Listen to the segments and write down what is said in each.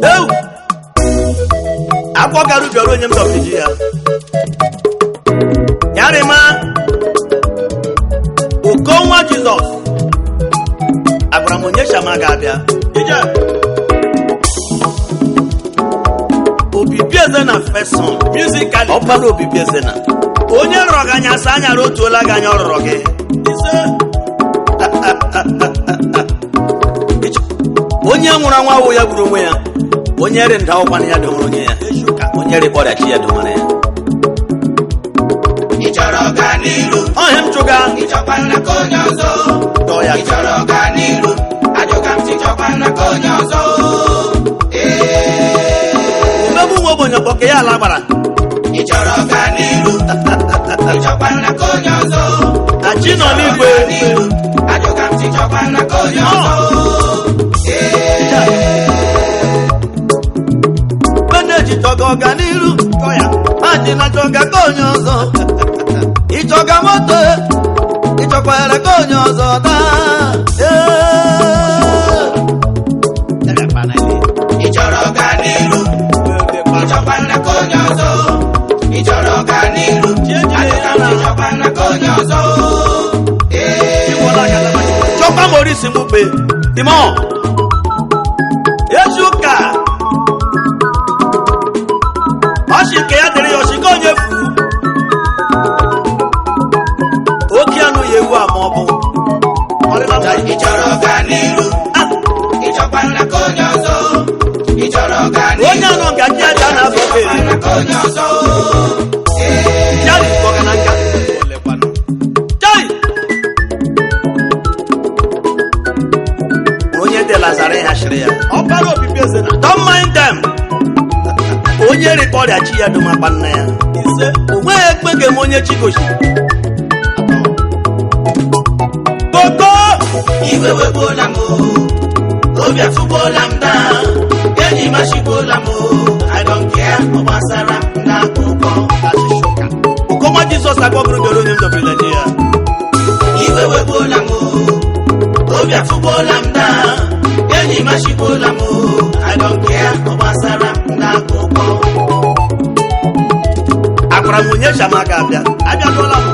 Eu akwa garu bioro onye m dọbiji ya yarima Ukonwa Jesus agwara m onye shama ga-abịa ije Obibi Ezena Feson musically ọbara Obibi Ezena onye rọrọ gị anya sa anya rotuola gị anya ọrụrọ gị ise onye nwụrụ anwụ awụ ya gburu onwe ya onye ri nda ọkwana ya dọwara onye ya onye ri kpọrịa chi ya dọwara ya ịchọrọ ọganiru ọhịa m chụga ịchọkwana ka onye ọzọ dọọ ya ịchọrọ ọganiru ajụka m ịchọkwana ka onye ọzọ omegbu nwa ogbenye kpọke ya ala gbara ịchọrọ ọganiru ịchọkwana ka onye ọzọ na chi nọ n'igwe ajụka m ịchọkwana ka onye ọzọ beneji chọga ọganiru ya maji na chọga ka onye ọzọ ịchọga moto ịchọkwara ka onye ọzọ daa ịchọrọ ọganiru ịchọkwana ka onye ọzọ ịchọrọ ọganiru ajụka m ịchọkwana ka onye ọzọ chọkwa Morisi Mugbe Timo Ezuka ọchị nke ya dịrị ya ọchịga onye furu oke anụ ya ewu a ma ọ bụ ịchọrọ ọganiru ịchọkwana ka onye ọzọ ịchọrọ ọganiru onye anụ ngaji aja na-afọ ịchọkwana ka onye ọzọ jari kpọga na nka jari onye dị Lazarị ha shiri ya ọbara Obibi Ezena don't mind them onye rikọrịa chi ya dụmakpa nna ya ise onweghị ekpege m onye chi gosiri koko iwe wegbuola m obi afụgbuola m daa enyi m achịgbuola m I don't care ọ gbasara m n'akụkọ Ukonwa Jesus agwọgụrụ bịara onye m dọbirila di ya iwe wegbuola m obi afụgbuola m daa enyi m achịgbuola m I don't care ọ gbasara m n'akụkọ agwara m onye shama ga-abịa abịadụọla m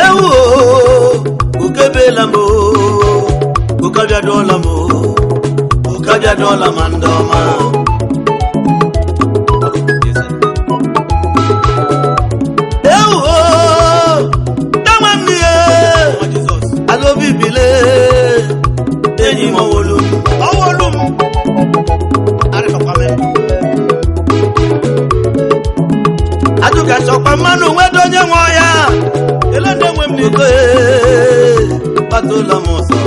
ewu ukebela m ukabịadụọla m ukabịadụọla ma ndị ọma ewu dawa m ihe ala Obibile enyi m ọwụlụ m ajụka chọkwa mmanụ nwedo onye nwe ọya ele ndị nwe m n'iko kpatụla m ọzọ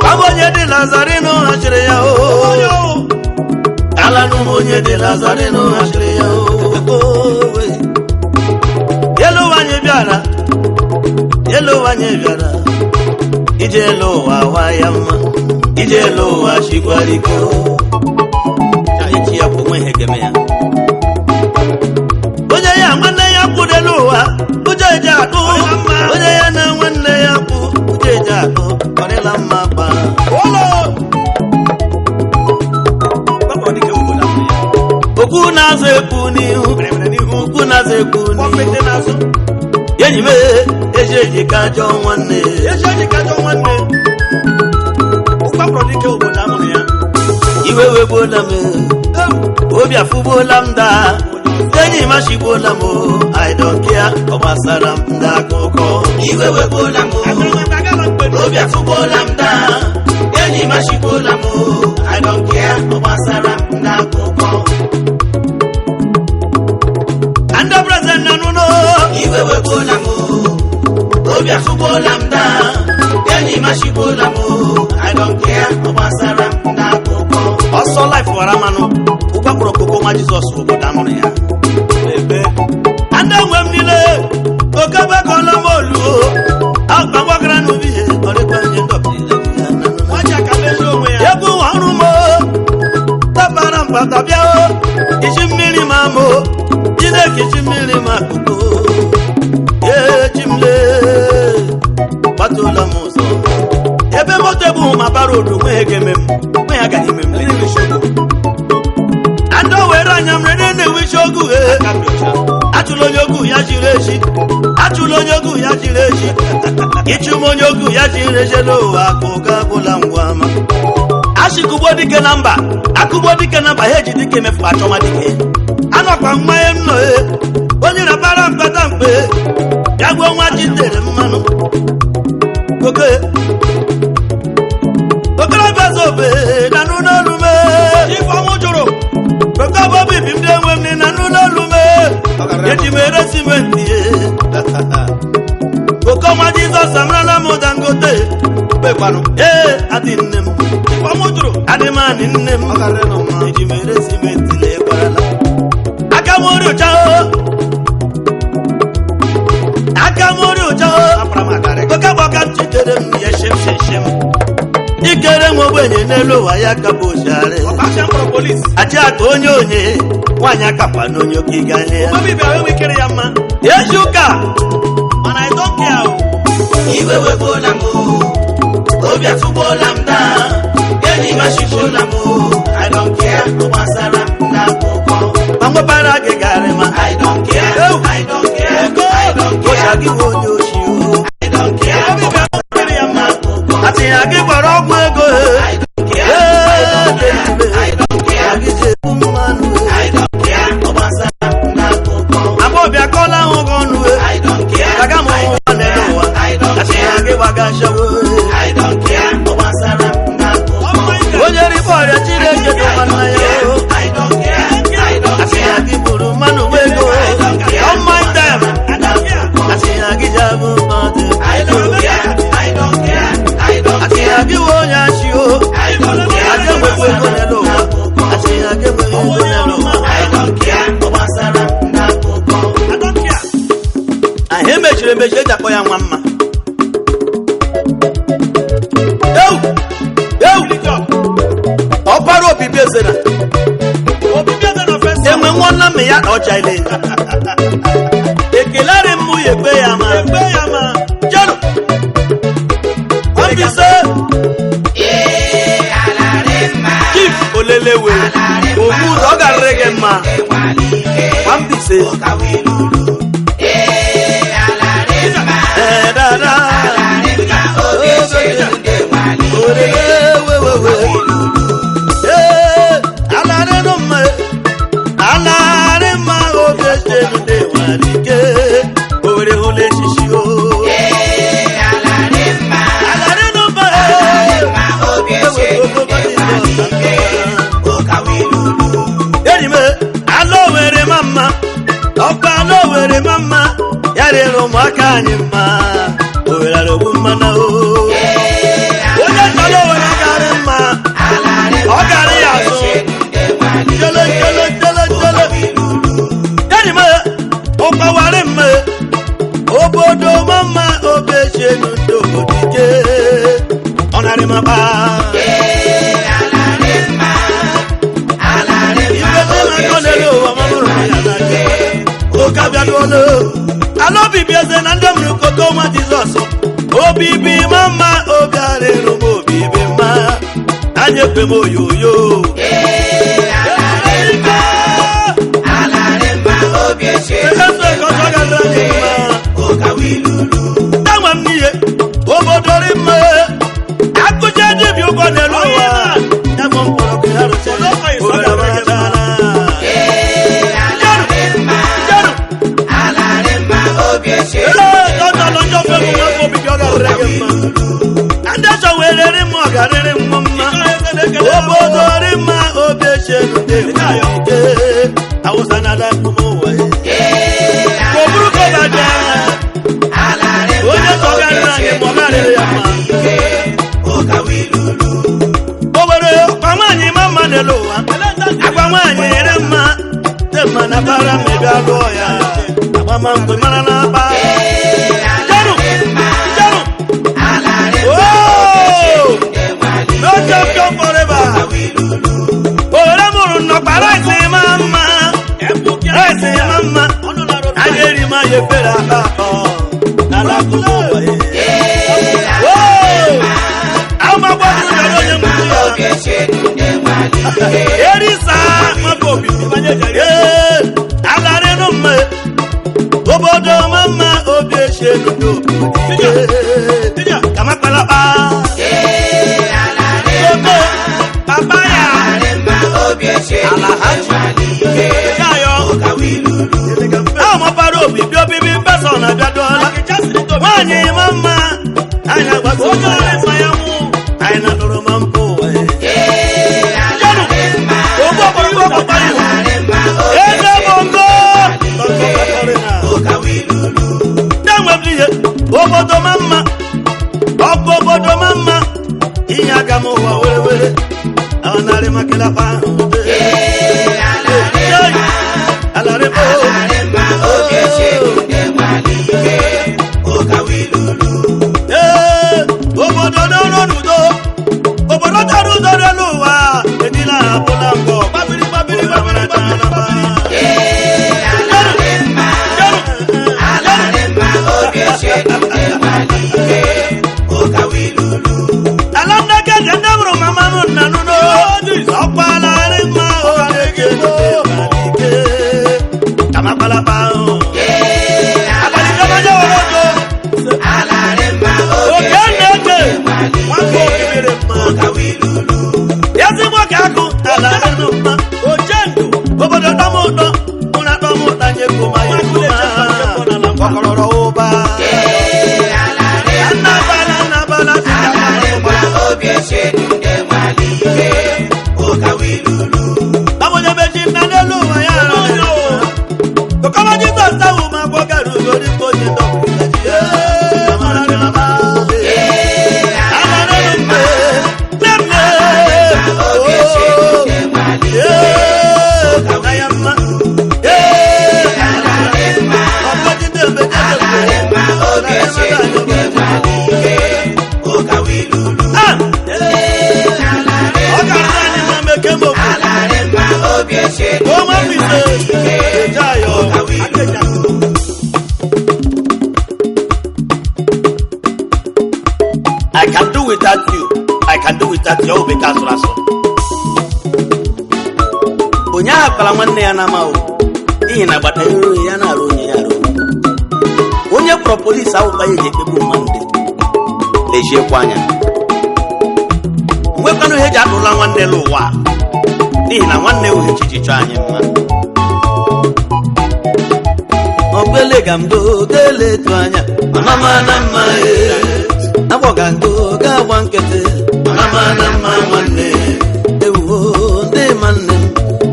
abụ onye dị Lazarino ha chịrị ya ala n'ụmụ onye dị Lazarino ha chịrị ya elu ụwa anyị bịara elu ụwa anyị bịara ije elu ụwa wa ya mma ije elu ụwa chikwara iko echi ya bụ nwe geme ya onye ya nwanne ya kwudelu ụwa ụjọ eji akpụ onye ya na nwanne ya kwụ ụjọ eji akpụ ọrịla mma kpa okwu na-azụ ekwu n'ihu okwu na-azụ ekwu n'ihu enyi m eji ka ajọ nwanne iwe wegbuola m obi afụgbuola m daa enyi m achịgbuola m I don't care ọ gbasara m ndị akụkọ iwe wegbuola m obi afụgbuola m daa enyi m achịgbuola m I don't care ọ gbasara m ndị akụkọ ndị prezident na nụnụ iwe wegbuola m obi afụgbuola m daa enyi m achịgbuola m I don't care ọ gbasara m ndị akụkọ ọsọ life wara mmanụ ụgbakpọrọ Ukonwa Jesus obodo amụrụ ya ndị nwe m niile okebekọla m oluo akpagwagara n'ubi ihe ọrịkwa nye ndọbirila egwu ọrụ m tabara mkpata bịa iji mmiri ma mụ Chineke iji mmiri ma akụkụ echimle gbatụla m ụzọ ebe moto bụ ma road we game we aga him we shogu ando we ranyam rede ne we shogu atulo nyogu ya jireji atulo nyogu ya jireji ichumo nyogu ya jireji lo akoga bola ngwama ashikubo dike namba akubo dike namba heji dike mefu atoma dike anokwa nwaye nno onye na bara mpata mpe yagwo nwa jitere mmanu oke okara bazobe nanu nolume ifo mujuru oka bobi bimde nwemni nanu nolume yeti mere simenti oko ma Jesus amrala modangote be kwanu adi nnem ifo mujuru adi mani nnem yeti mere simenti le kwarala akamori ochao oka boka chitere yeshem ikere nwogbenye n'elu wa ya kapo share ati aka onye nwanya kapa n'onye okiga ihe ya yesuka mana I don't care iwe webola mo obi atụbola m daa enyi mashibola mo I don't care gbasara m na akụkọ manwebara gị garị ma I don't care I don't care I don't ocha care gị bụ onye ochi I don't care ati ya gị gbara ọgwụ ego I don't care I don't care agị ji ebu mmanụ I don't care gbasara m na akụkọ agbọbịa kọla ahụ gị ọnụ I don't care aga m ụwa n'elu ụwa I don't ati ya care gị gbaga shawo I don't care gbasara m na akụkọ onye rikwa ọrịa Chineke dị nwanna ya I don't care I don't ati ya care gị buru mmanụ ego don't mind them ati ya gị ji abụ mmadụ I don't care I don't care I don't ati ya gị wụ onye achị o I don't care ati enwekwa ego n'elu ụwa ati ya gị enweghị ego n'elu ụwa I don't care gbasara m na akụkọ ahụ emechiri emechi eji akpọ ya nwa mma ọkpara obibi eze na enwe nwanna mme ya na ọcha ile ekelarị mmụ ya ekpe ya ma jenu ọbise chief olelewe omudu ọ garịrị gị mma ọbise dada alare ma oge jenu de warike ore ole chichi o alare no ma obi enime alowere mama ọkwa alowere mama yare ro maka anyị mma owere ro mma o onye alowere garị mma ọ garị ya azụ jolo enime ọkpawara mme obodo mama obechenu ndị obodo ike ọ narị maba alobibi eze na ndị mụrụ koto nwa Jizọs obibi mama obi arịrụ m obibi mma anya ekwe m oyoyo tanwa m n'ihe obodo ri mma akụje dibịa ụgwọ n'elu ụwa ya bụ mkpọrọ ha rụchara obodo marachara Andesha welere m ọgarịrị m mma obodo ri mma obi echenu dị nke awụsa na ala ụwa oburu kọbaja onye tọgarịrị anyị ma ọgarịrị ya mma o were ọkpa nwaanyị ma mma n'elu ụwa agwa nwaanyị ere mma dị mma na bara mmebi alụọ ya agbama mgbe mara na akpa no champion forever ore mụrụ nnọkpa rice mama a ga-eri ma ya efere aka atọ n'ala akụkọ ụwa erisa mabobi alare no me obodo mama obi eshelu do kama palapa papa ya obi eshelu yayo mo paro obi bi obi bi person na dadola wanyi mama ana gbaso ana loro mampo obodo mama obodo mama iya gamo wa wewe anare makela pa alare ma oge shedu de wali o kawilulu obodo no nudo obodo taru do de luwa edila polango babiri babiri babiri alamdake jendabro mama nanuno opalare ma orege malike kama palapa abali kama jaworo alare ma orege wako kibere ma kawilulu yasi mwakaku alare no ma ojendo obodo tamodo una tomo tanye kuma yuma kokororo oba I can do without you. I can do without you because raso. Onya akala nwanne ya na mawo. Ihi na gbata iru ya na aru onye ya ru. Onye pro police awu ba ye kpebu mande. Leje kwanya. Mwe kanu he ja dula nwanne luwa. Ihi na nwanne o he chichicho anyi mma. Ogbele gamdo gele tu anya. Mama na mma abogango ga wankete mama na mma nwanne ewo ndi manne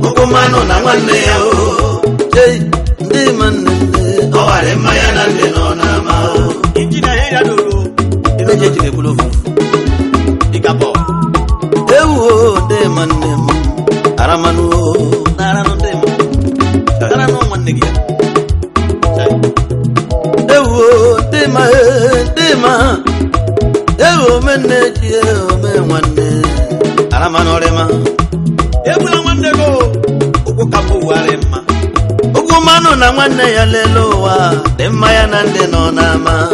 okomano na nwanne ya o hey ndi manne o ware maya na ndi no na ma o injina he ya doro ebeje jide kulofu ikabo ewo ndi manne aramanu narano ndi narano nwanne gi ewo ndi ma ewo meneji ewo me nwanne aramanolema ebula nwanne go okukapo warema okumano na nwanne ya lelo wa demma ya na nde no na ma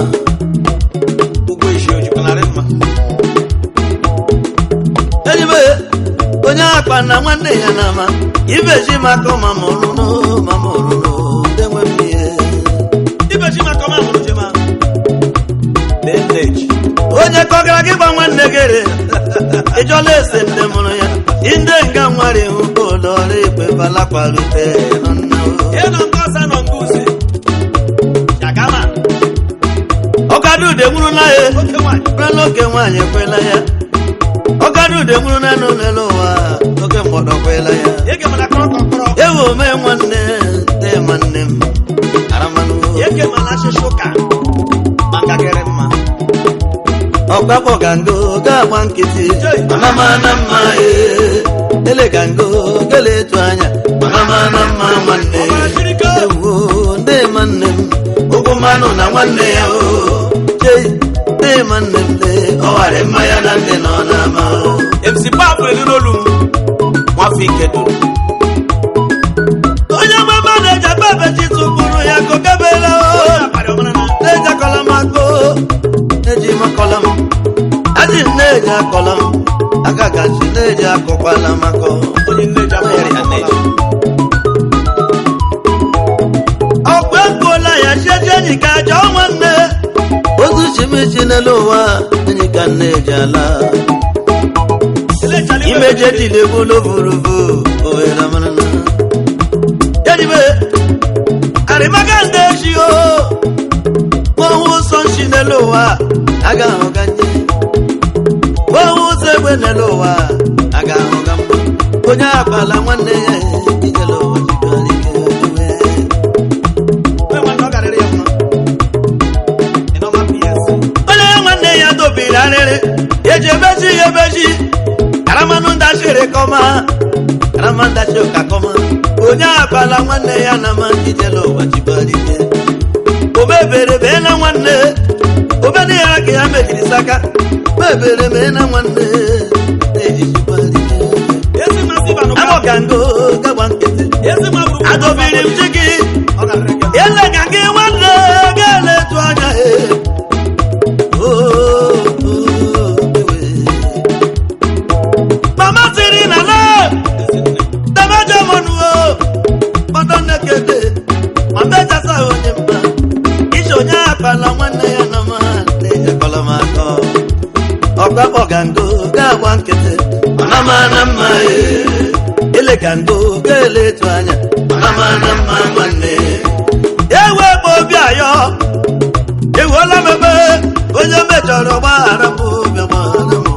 ugo ishoji kanarema ejibe onya akpa na nwanne ya na ma ibeji mako mamoluno denwe miye ibeji mako mamolu jema village onye kogara gị gba nwanne gere ijọla ese nne mụrụ ya inde nga nwari ụlọọrụ ikpe balakwalute ọgadude nwụrụ na ya n'oge nwaanyị ekwela ya ọgadude nwụrụ na nụ n'elu ụwa oge mgbọdọ kwela ya ewu ome nwanne nne nwanne m aramanụ ọgbakọ gango ga-agba nkịtị mama na mma ele gango gele etu anya mama na mma nwanne ewu ndị nwanne m ụgwụ mmanụ na nwanne ya o jei ndị nwanne m ọwarị mmanya na ndị nọ n'ama MC Pap n'olu nwafọ ike duru onye mama na-eji akpa beji tụpụrụ ya kokebela na-eji akọla mako eji makọla m adị na-eji akọla m aka ka chi na-eji akọkwala makọ onye nneji abụghị ya nneji ọkwa ekwuola ya chieji enyi ka aja nwanne otu chimechi n'elu ụwa enyi ka nneji ala imeje jile bulu vuruvu oera manana yadibe arimaga ndeji o ohu sonshi n'elu ụwa aga ahụ ga nye ohu segbe n'elu ụwa aga ahụ ga mma onye akpala nwanne ya ijele ụwa jikọrọ ike ojiwe onye nwanne ya dobiri arịrị eji ebeji ya ebeji karamanu ndashire koma karamanu ndashire kakoma onye akpala nwanne ya na ma ijele ụwa jikọrọ ike obebere be na nwanne obedi ya ka ya mejiri saka obebere be na nwanne eji jikọrọ ike abogango gagba nkịtị adobiri uche gị ele ka gị nwanne ga-eletu anya mama tiri na la dabaja monuo mata nekede mabeja sa onye mma isho nya akpala nwanne ya na ma na-eje kọlọmakọ ọkwa ọgango ga-agba nkịtị ọnama na mma ele ka ngo ga-eletu anya ọnama na mma nwanne ewe bụ obi ayọ ewuola mebe onye mejọrọ gbaghara m obi gbaghara m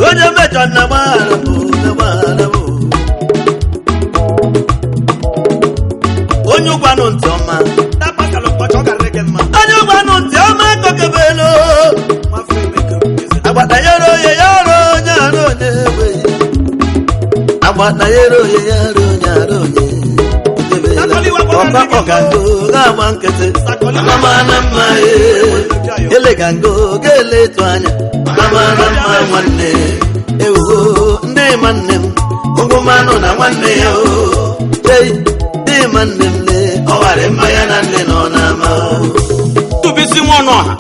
onye mejọ na gbaghara m obi gbaghara m onye ụgwanụ ntị ọma onye ụgwanụ ntị ọma kokebelo agbata yere oye yara onye ara onye egbeghị agbata yere oye yara onye ara onye ọkwa ọgango ga-agba nkịtị mama na mma elegango ga-eletu anya mama na mma nwanne ewuo ndị nwanne m ụgwụmanụ na nwanne ya ei ndị nwanne m le ọghara mmanya na nne nọ n'ama tụbisi nwa ọnụ ọha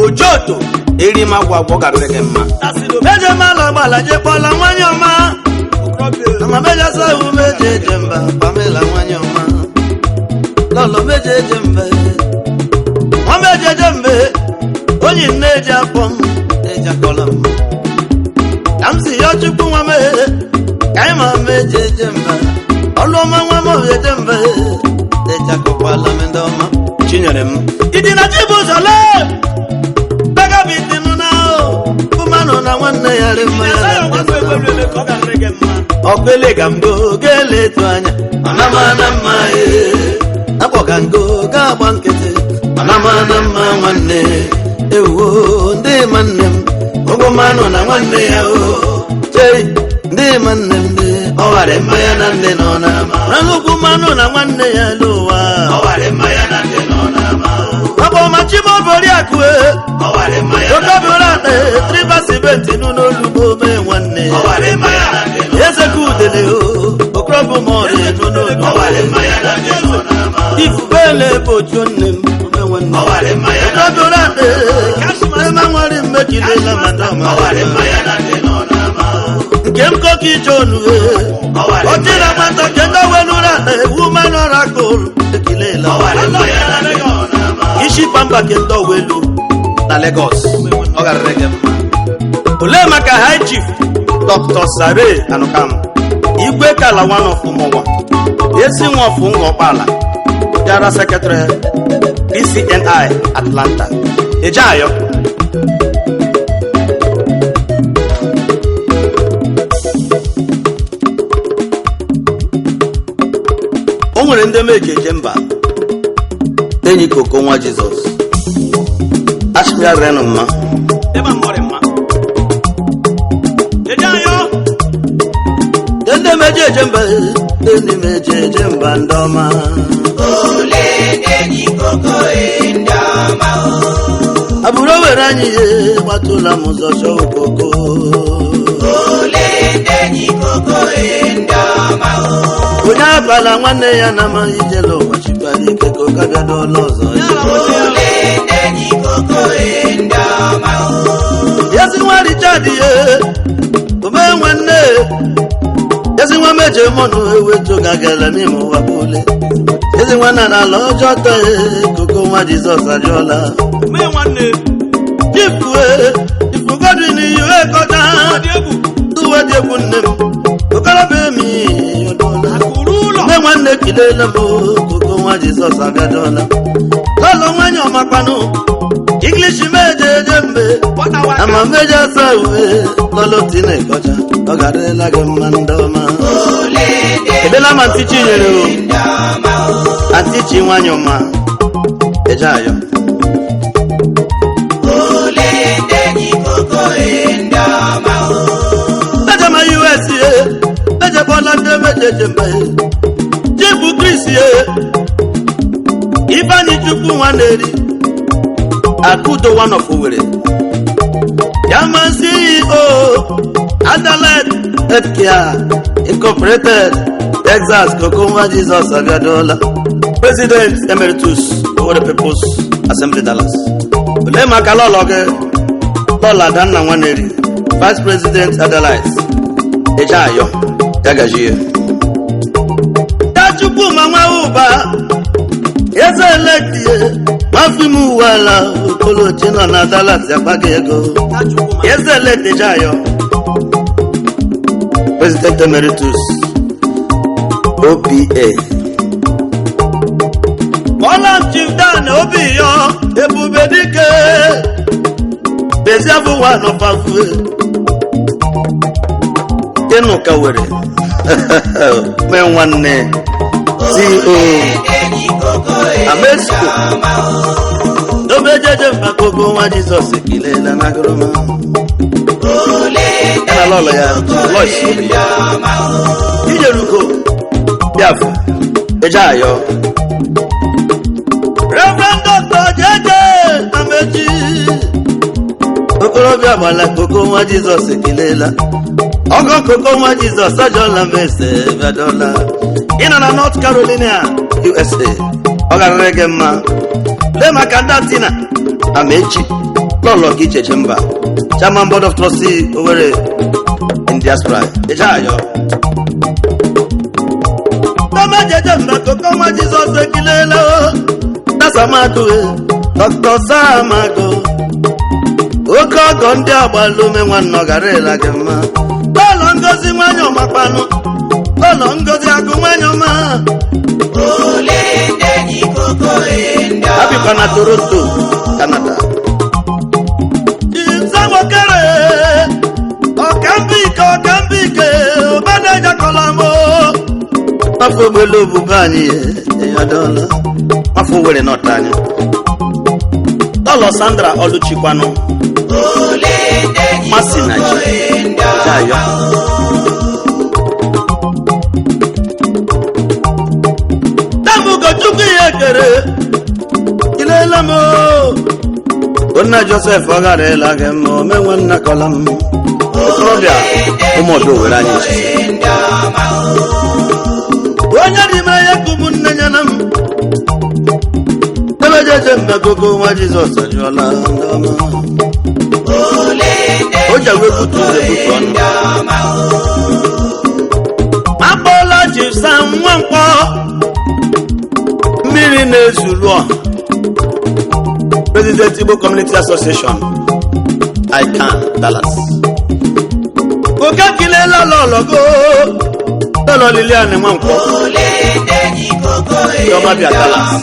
ojoto eri m agwụ agwọ garịrị gị mma meje mala gbala je kpọla nwanyị ọma ama meje sahu meje eje mba pamela nwanyị ọma lọlọ meje eje mbe nwa meje eje mbe onye nne eji afọ m eji akọla m ka m si ya chukwu nwa m ka anyị ma meje eje mba ọlụ ọma nwa m eje mbe eji akọkwala m ndị ọma chinyere m ịdị na chi bụ ụzọ lee begabitinu na ụmanụ na nwanne ya ri mma ya ọkụ elega mgo ga-eletu anya ọnama na mma akpọga ngo ga-agba nkịtị ọnama na mma nwanne ewuo ndị nwanne m ụgwụmanụ na nwanne ya chei ndị nwanne m ndị ọghara mmanya na ndị nọ n'ama ụgwụmanụ na nwanne ya n'ụwa ọghara mmanya na ndị nọ n'ama ọbọmachimobori akue okobịora tribasibenti n'olugbo mee nwanne ezeka udele okorobụmọrị n'olugbo ifubele bụ otu nne m okobịora ema nwere mmejilela madama nke m koki jonu ọtịra gbata kenda wenura wumanọra kol ekilela isi pamba kenda welu na Lagos ọ garịrị gị mma ole maka high chief Dr. Sare Anukam igwe kala one of ụmụnwa esi nwa of ngọkpala jara secretary PCNI Atlanta ejeayo o nwere ndị meje eje mba enyi koko nwa Jizọs ashmia renu mma ebe mmọrị mma ejeayo ndị meje eje mba ndị meje eje mba ndị ọma ole enyi koko ndị ọma abụrụ were anyị ihe gbatụla m ụzọ chọọ okoko ole enyi koko ndị ọma onye akpala nwanne ya na amaghị ijele ụwa chịkwara ike ka ụka bịa n'ụlọ ọzọ ole enyi koko ndị ọma ezi nwa richa Amadiye ome nwanne ezi nwa meje mọnụ ewetu gagala n'ime ụwa bụle ezi nwanna na ala ọjọọ tọ koko nwa Jizọs ajụọla ome nwanne Chifue ifugodu ni iwe kọta tuwe dị egwu nne m okorobịa emi ọdụọla ome nwanne kilela m koko nwa Jizọs agadọla lọlọ nwanyị ọmakwanụ English meje mbe ama meje asa uwe lọlọ tine kọcha ọ garịla gị mma ndị ọma ebela ma ntichi nyere o antichi nwanyị ọma eje ayọ meje ma US meje bọla ndị meje mbe Chifu Chris Ifeanyi Chukwu nwaneri Akudo one of Owerri Yaman CEO Adelaide Healthcare Incorporated Texas Kokonwa Jesus Agadola President Emeritus Owerri People's Assembly Dallas Ole Makalologe Lola Danna Nwaneri Vice President Adelaide Ejayo Yagajie Tachukwu Mama Uba Eze electie Mafimu wala Okolo Chino na Dallas Yapage ego Eze electie Jayo President Emeritus OPA Bola Chief Dan Obiyo Ebube Dike Beziafu wano pafue Kenu Kawere Men wanne CEO Amesko Dobejeje Makoko wa Jesus Kilela Nagroma Lola ya Lois Ijeruko Biafo Ejayo Reverend Dr. Jeje Amechi Okorobia Bala Koko wa Jesus Kilela Ogo Koko wa Jesus Ajola Mese Badola Inana North Carolina USA Ogaregema Lema Kandatina Amechi Lolo Gichechemba Chairman Board of Trustees Owerri in diaspora Ejayo Toma Jejemba Kokoma Jesus Ekilelo Nasamago Dr. Samago Oko Gondi Abalume Nwanno Garela Gema Lolo Ngozi Nwanyo Mapano Lolo Ngozi Agu Nwanyo Ma Happy Pana Toronto, Canada. Samokere, Okambike, Obanaja Kolamo. Mafu Belo Bubani, Yadola. Mafu Wele Notani. Tolo Sandra Oluchikwano. Masinaji. Jayo. Ilelamo Onna Joseph Ogarela Gemo Menwana Kolam Okrobia Umodo Werani Wonya Dimaya Kumunna Yanam Telejeje Makoko wa Jesus Ajola Ndama Oja Webutu Zebutu Mabola Jisam Wampo Miri Nezulua President Igbo Community Association ICANN Dallas Oka Kilela Lologo Lolo Liliane Mwanko Yoma Bia Dallas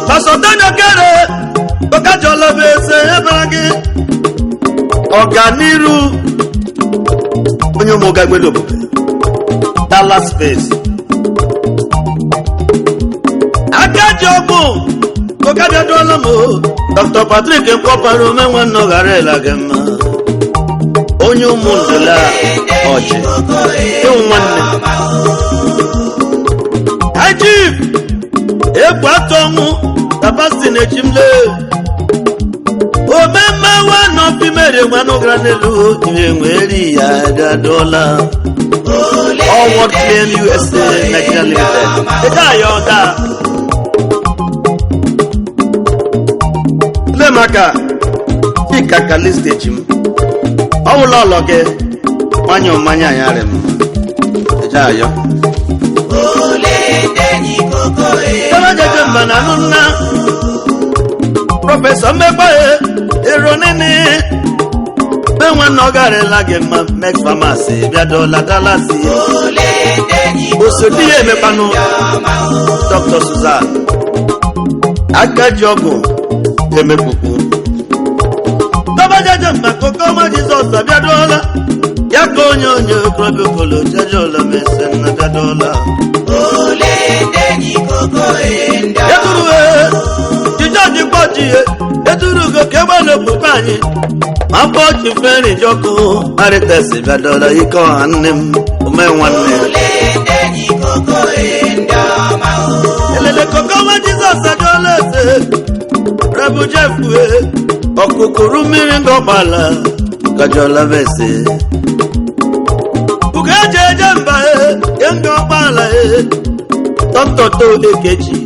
Pasotano Kere Oka Jolobe Seyabaragi Oganiru Onyomoga Gwedobo Dallas Space Akajobu Okabia Dolamo Dr. Patrick Nkoparo Menwano Garela Gema Onyo Mundela Oje Yonwanne Ajib Ekwatomu Tabasine Chimle Omema wano Pimere Wano Granelu Iweri ya Dola All World Claim USA Nigeria Limited Edayo da Lemaka Fika Kaliste Jim ọwụla ọlọ gị nwanyị mmanya anyarị m eje ayọ jeje mba na anụ nna prọfesọ mmekpa ero nini enwe na ọ garịla gị mma mek famasi bịadola dalasi osodi ya emekpanụ Dr. Susan aka ji ọgwụ emekpukwu jeje mba kokoma Jizọs abịadola ya ka onye okorobịa okolo jejeola mese nna bịadola eturuwe jijọji kpọchie eturugo ka egbe n'okpukpe anyị ma kpọchi feri jọkụ arịtesi bịadola ike ọha nne m ome nwanne elele kokoma Jizọs ajọla eze rebu jefue ọkụkụrụ mmiri ngọgbala kajọla mese uge eje mba ye ngọgbala tọtọtọ ekechi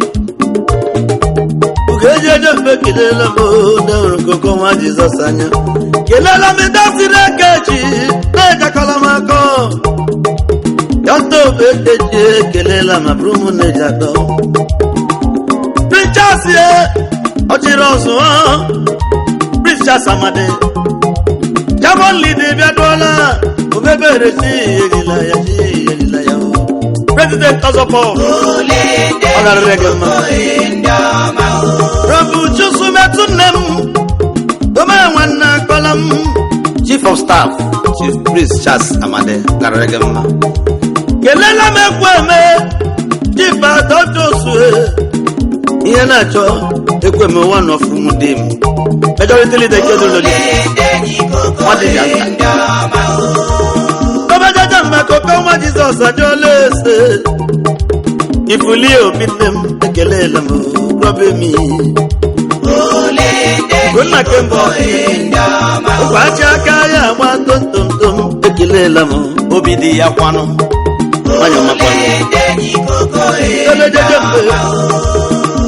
uge eje mbe kelela m n'ọrụ kokoma Jizọs anya kelela m dasiri ekechi na-ejekọla m akọ tọtọ ekechi kelela ma bụrụ m na-ejatọ prichasie ọchịrị ọzụọ Princess Amade Jabon Lidi Biadola Ubebere si yelila ya President Ozopo Ogar Regema Rabu Chusu Metunem Dome Wana Kolam Chief of Staff Chief Princess Amade Ogar Regema Kelela Mekweme Chief Adotosue Iyenacho Ekweme one of Rumudim majority leader Keduloli what did you say Baba Jamba kokoma Jizọs ajolese ifuli obitem ekelela mo problemi Gonna kembo Kwacha kaya ma tontom ekelela mo obidi ya kwano manyo makwano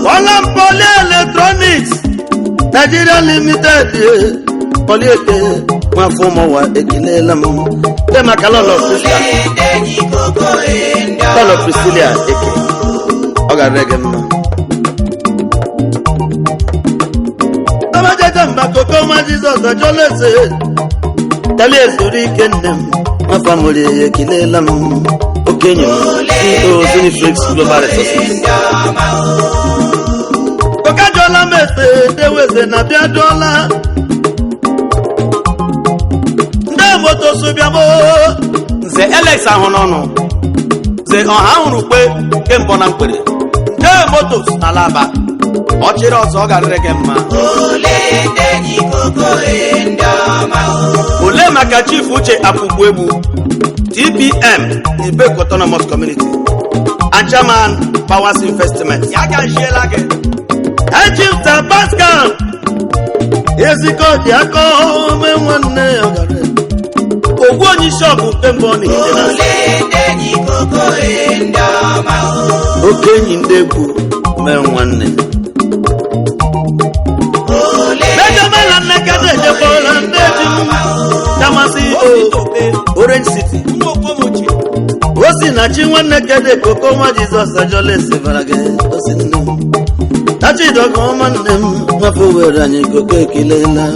Wala Pole Electronics Nigeria Limited Poliete ma fomo wa ekilela mo te makalolo Tolo Priscilla eke oga regema Abaja jamba kokoma Jizọs ajolese tali ezuri kenem ma family ekilela mo okenyo CEO Ziniflex Global Resources Okajola mese deweze na biadola Nde moto subiamo Nze Alex ahonono Nze ọha hụrụ kpe kemgbe na mkpere Nde motos na laba Ọchịrị ọzọ garịrị gị mma Ole maka Chief Uche Apụgbuegbu TPM Ibeku Autonomous Community and Chairman Powers Investment ya ga njiela gị Ejimta Pascal Eziko Diako me nwanne ogare Ogwu onye shop kembo ni Okenyi ndegwu me nwanne Benjamin Anekade Jebola Ndejim Tamasi Orange City Osi na chi nwanne kede kokoma Jizọs ajolese varage osi nne Tachi dogo mannem mafowere anyị koko ekilela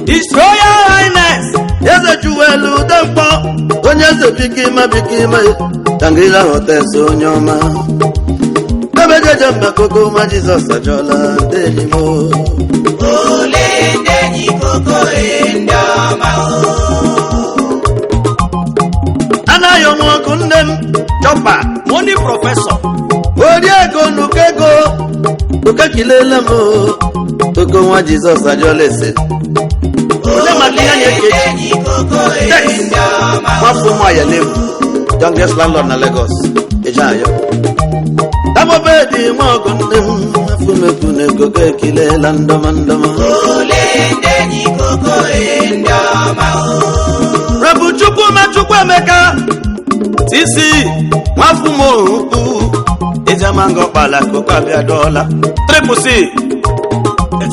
His Royal Highness Eze Juwelu Dempo onye eze bikima Tangrila Hotels onye ọma Ebejeje mba kokoma Jizọs ajola denimo Denyi koko endama Anayo mwoku nnem Chopa Money Professor Odiego nukego Ukakilela mo kokoma Jizọs ajolese Ole matia nyeke Mafu mwa ya levu Youngest landlord na Lagos Ejayo Tamo bedi mwoku nnem Mafu mekune koke kilela ndoma Denyi koko endama Rabu chukwu mechukwu emeka Sisi Mafu mwoku Ejamango pala koka biadola Triple C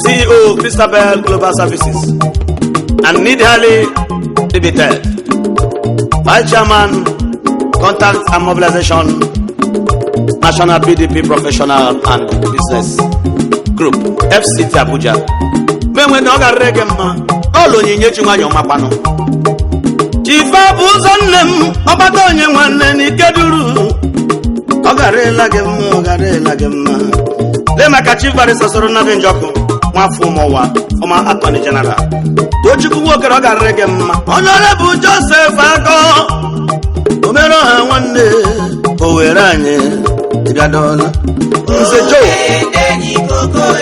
CEO Christabel Global Services and Nidhali Limited, Vice Chairman, Contact and Mobilization, National PDP Professional and Business Group, FCT Abuja. When no regema, all on your chihuahua mapano. Chifa Buzanem, Obadonia, one and Ikaduru. Ogarela Gemma. Lemaka Chief Barrister Sorona Benjoko, Mafumowa, Oma Attorney General. Don't you walk around Regema? Honorable Joseph Ago, Omero, one day, Owerane, Igadola. It's a joke.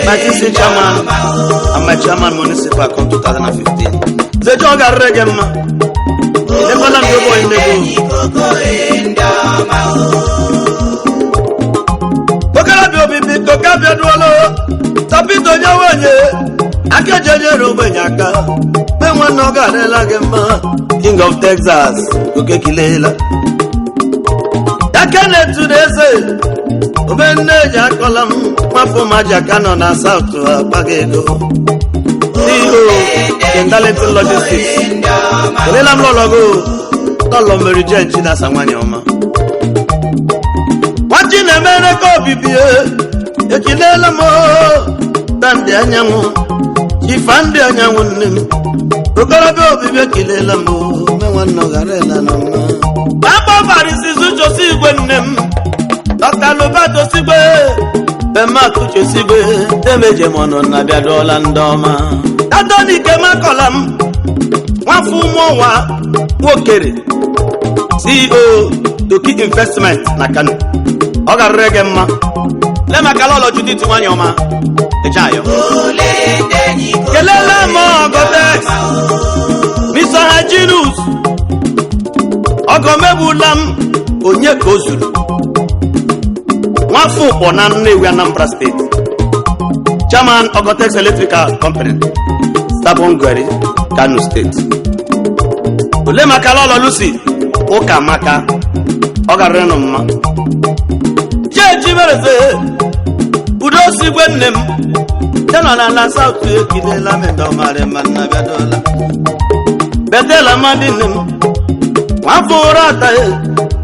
But it's a chairman. I'm my chairman municipal come 2015. The joke at Regema. Never let me go in the Kokabia Dwalo, Tapito Yawane, Akaja Robanyaka, Bewan Nogarela Gemma, King of Texas, Kukekilela. Yakane today say, Ubene Jacolam, Mafuma Jacano, and South to Pagego. CEO, Kendalento Logistics, Relam Lologo, Tolomeri Genchina Samanyoma. Watching America, BBA. Ekilela mo tande anyangu chifande anyangu nim okarabe obibe kilela mo me wanno garela no baba barisi sucho sigwe nim Dr. Lobato sigwe be makucho sigwe temeje mono na bia dola ndoma dadoni kema kolam wafumo wa wokere CEO Toki Investment na Kano ogarege mma Lema kalolo Judith Wanyoma Ejayo Kelela mo Godex Mr. Hajinus Ogomebulam Onye Kozulu Wafu Onan Newi Anambra State Chairman Ogotex Electrical Company Sabongweri Kano State Lema kalolo Lucy Okamaka Ogareno mma Jeji Mereze Udosi Wenem Tenona na South Kidela Medomare Manabadola Bedela Madinem Waforata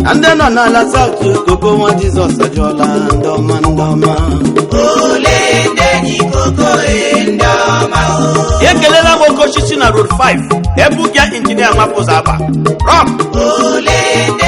and then on la South Koko Jesus Ajola and Mandoma Ole Deni Koko Endama Yekelela Moko Shishina Road 5 Ebukia Engineer Mapozaba Rock Ole